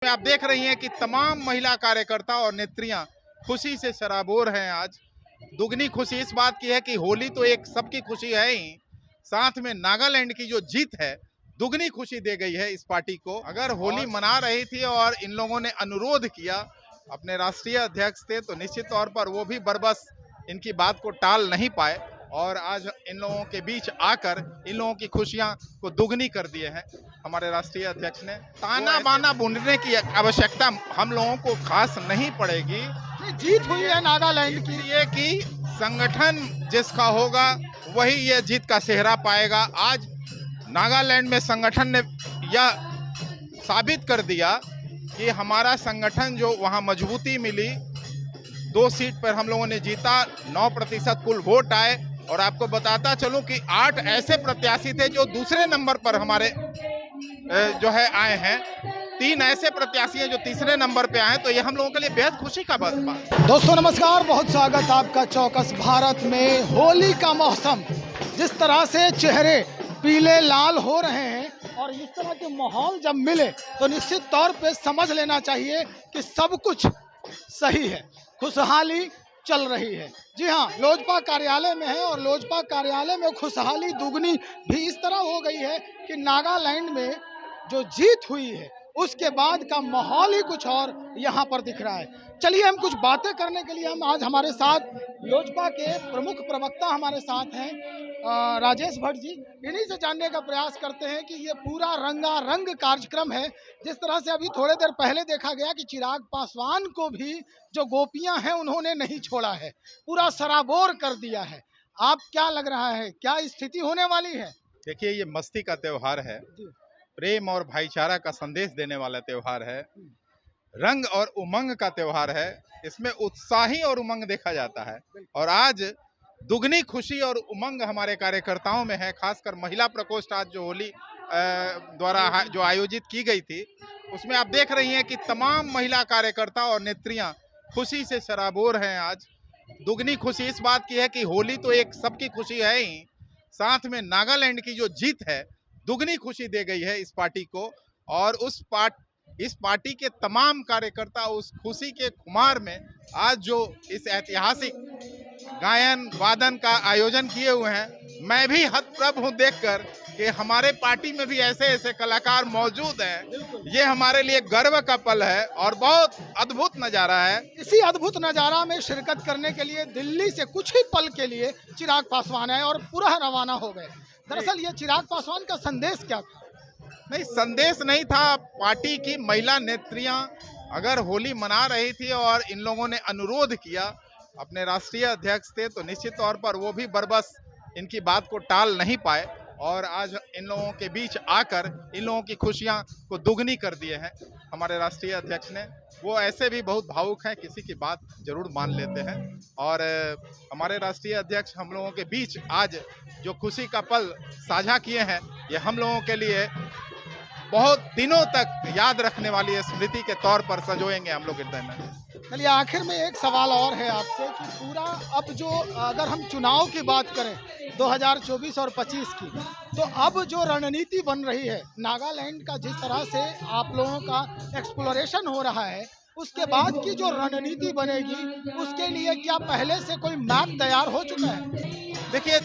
आप देख रही हैं कि तमाम महिला कार्यकर्ता और नेत्रियां खुशी से सराबोर हैं। आज दुगनी खुशी इस बात की है कि होली तो एक सबकी खुशी है ही, साथ में नागालैंड की जो जीत है दुगनी खुशी दे गई है इस पार्टी को। अगर होली मना रही थी और इन लोगों ने अनुरोध किया, अपने राष्ट्रीय अध्यक्ष थे, तो निश्चित तौर पर वो भी बरबस इनकी बात को टाल नहीं पाए और आज इन लोगों के बीच आकर इन लोगों की खुशियां को दुगनी कर दिए हैं हमारे राष्ट्रीय अध्यक्ष ने। ताना बाना बुनने की आवश्यकता हम लोगों को खास नहीं पड़ेगी। जीत हुई है नागालैंड की, ये कि संगठन जिसका होगा वही ये जीत का सेहरा पाएगा। आज नागालैंड में संगठन ने यह साबित कर दिया कि हमारा संगठन जो वहां मजबूती मिली, 2 सीट पर हम लोगों ने जीता, 9% कुल वोट आए। और आपको बताता चलूं कि 8 ऐसे प्रत्याशी थे जो दूसरे नंबर पर हमारे जो है आए हैं, 3 ऐसे प्रत्याशी हैं जो तीसरे नंबर पे आए हैं। तो ये हम लोगों के लिए बेहद खुशी का बात है। दोस्तों नमस्कार, बहुत स्वागत आपका चौकस भारत में। होली का मौसम, जिस तरह से चेहरे पीले लाल हो रहे हैं और इस तरह के माहौल जब मिले तो निश्चित तौर पे समझ लेना चाहिए कि सब कुछ सही है, खुशहाली चल रही है। जी हाँ, लोजपा कार्यालय में है और लोजपा कार्यालय में खुशहाली दुगनी भी इस तरह हो गई है कि नागालैंड में जो जीत हुई है उसके बाद का माहौल ही कुछ और यहाँ पर दिख रहा है। चलिए हम कुछ बातें करने के लिए हम आज हमारे साथ लोजपा के प्रमुख प्रवक्ता हमारे साथ हैं राजेश भट्ट जी, इन्हीं से जानने का प्रयास करते हैं कि ये पूरा रंगारंग कार्यक्रम है। जिस तरह से अभी थोड़े देर पहले देखा गया कि चिराग पासवान को भी जो गोपियां हैं उन्होंने नहीं छोड़ा है, पूरा सराबोर कर दिया है। आप क्या लग रहा है, क्या स्थिति होने वाली है? देखिए, ये मस्ती का त्योहार है, प्रेम और भाईचारा का संदेश देने वाला त्योहार है, रंग और उमंग का त्योहार है। इसमें उत्साही और उमंग देखा जाता है और आज दुगनी खुशी और उमंग हमारे कार्यकर्ताओं में है। खासकर महिला प्रकोष्ठ आज जो होली द्वारा जो आयोजित की गई थी, उसमें आप देख रही हैं कि तमाम महिला कार्यकर्ता और नेत्रियां खुशी से सराबोर हैं। आज दुगनी खुशी इस बात की है कि होली तो एक सबकी खुशी है ही, साथ में नागालैंड की जो जीत है दुगनी खुशी दे गई है इस पार्टी को। और इस पार्टी के तमाम कार्यकर्ता उस खुशी के खुमार में आज जो इस ऐतिहासिक गायन वादन का आयोजन किए हुए हैं, मैं भी हतप्रभ हूं देखकर कि हमारे पार्टी में भी ऐसे ऐसे कलाकार मौजूद हैं। ये हमारे लिए गर्व का पल है और बहुत अद्भुत नज़ारा है। इसी अद्भुत नज़ारा में शिरकत करने के लिए दिल्ली से कुछ ही पल के लिए चिराग पासवान आए और पूरा रवाना हो गए। दरअसल ये चिराग पासवान का संदेश क्या था? नहीं, संदेश नहीं था। पार्टी की महिला नेत्रियां अगर होली मना रही थी और इन लोगों ने अनुरोध किया, अपने राष्ट्रीय अध्यक्ष थे, तो निश्चित तौर पर वो भी बरबस इनकी बात को टाल नहीं पाए और आज इन लोगों के बीच आकर इन लोगों की खुशियां को दुगनी कर दिए हैं हमारे राष्ट्रीय अध्यक्ष ने। वो ऐसे भी बहुत भावुक हैं, किसी की बात जरूर मान लेते हैं और हमारे राष्ट्रीय अध्यक्ष हम लोगों के बीच आज जो खुशी का पल साझा किए हैं, ये हम लोगों के लिए बहुत दिनों तक याद रखने वाली स्मृति के तौर पर संजोएंगे हम लोग हृदय में। चलिए, आखिर में एक सवाल और है आपसे कि पूरा अब जो अगर हम चुनाव की बात करें 2024 और 25 की, तो अब जो रणनीति बन रही है नागालैंड का, जिस तरह से आप लोगों का एक्सप्लोरेशन हो रहा है, उसके बाद की जो रणनीति बनेगी उसके लिए क्या पहले से कोई मैप तैयार हो चुका है? देखिए,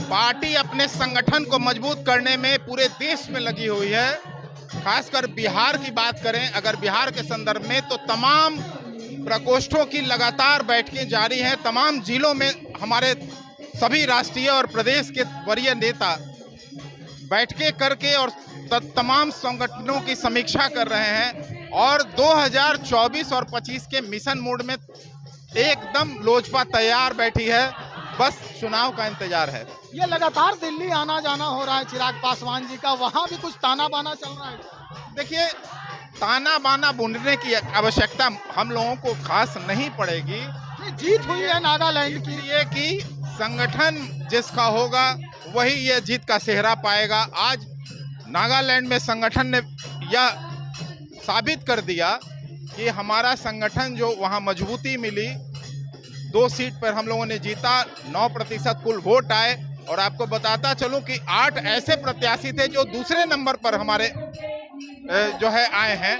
पार्टी अपने संगठन को मजबूत करने में पूरे देश में लगी हुई है। खासकर बिहार की बात करें, अगर बिहार के संदर्भ में, तो तमाम प्रकोष्ठों की लगातार बैठकें जारी हैं। तमाम जिलों में हमारे सभी राष्ट्रीय और प्रदेश के वरीय नेता बैठकें करके और तमाम संगठनों की समीक्षा कर रहे हैं और 2024 और 25 के मिशन मोड में एकदम लोजपा तैयार बैठी है, बस चुनाव का इंतजार है। ये लगातार दिल्ली आना जाना हो रहा है चिराग पासवान जी का, वहाँ भी कुछ ताना बाना चल रहा है? देखिए, ताना बाना बुनने की आवश्यकता हम लोगों को खास नहीं पड़ेगी। जीत हुई है नागालैंड की, ये कि संगठन जिसका होगा वही ये जीत का सेहरा पाएगा। आज नागालैंड में संगठन ने यह साबित कर दिया कि हमारा संगठन जो वहां मजबूती मिली, 2 सीट पर हम लोगों ने जीता, 9% कुल वोट आए। और आपको बताता चलूं कि 8 ऐसे प्रत्याशी थे जो दूसरे नंबर पर हमारे जो है आए हैं,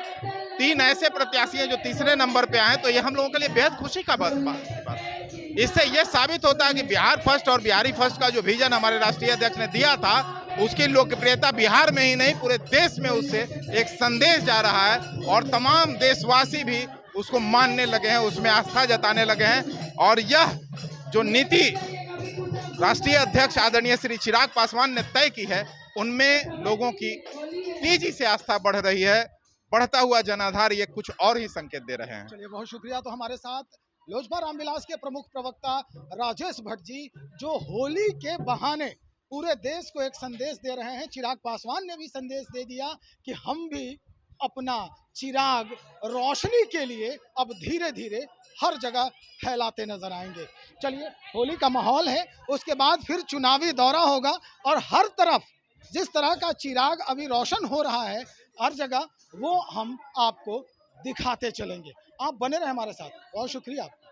3 ऐसे प्रत्याशी हैं जो तीसरे नंबर पे आए, तो ये हम लोगों के लिए बेहद खुशी का बात। इससे ये साबित होता है कि बिहार फर्स्ट और बिहारी फर्स्ट का जो विजन हमारे राष्ट्रीय अध्यक्ष ने दिया था, उसकी लोकप्रियता बिहार में ही नहीं पूरे देश में उससे एक संदेश जा रहा है और तमाम देशवासी भी उसको मानने लगे हैं, उसमें आस्था जताने लगे हैं। और यह जो नीति राष्ट्रीय अध्यक्ष आदरणीय श्री चिराग पासवान ने तय की है, उनमें लोगों की तेजी से आस्था बढ़ रही है। बढ़ता हुआ जनाधार ये कुछ और ही संकेत दे रहे हैं। चलिए, बहुत शुक्रिया। तो हमारे साथ लोजपा रामविलास के प्रमुख प्रवक्ता राजेश भट्ट जी, जो होली के बहाने पूरे देश को एक संदेश दे रहे हैं। चिराग पासवान ने भी संदेश दे दिया कि हम भी अपना चिराग रोशनी के लिए अब धीरे धीरे हर जगह फैलाते नजर आएंगे। चलिए, होली का माहौल है, उसके बाद फिर चुनावी दौरा होगा और हर तरफ जिस तरह का चिराग अभी रोशन हो रहा है हर जगह, वो हम आपको दिखाते चलेंगे। आप बने रहे हमारे साथ। बहुत शुक्रिया।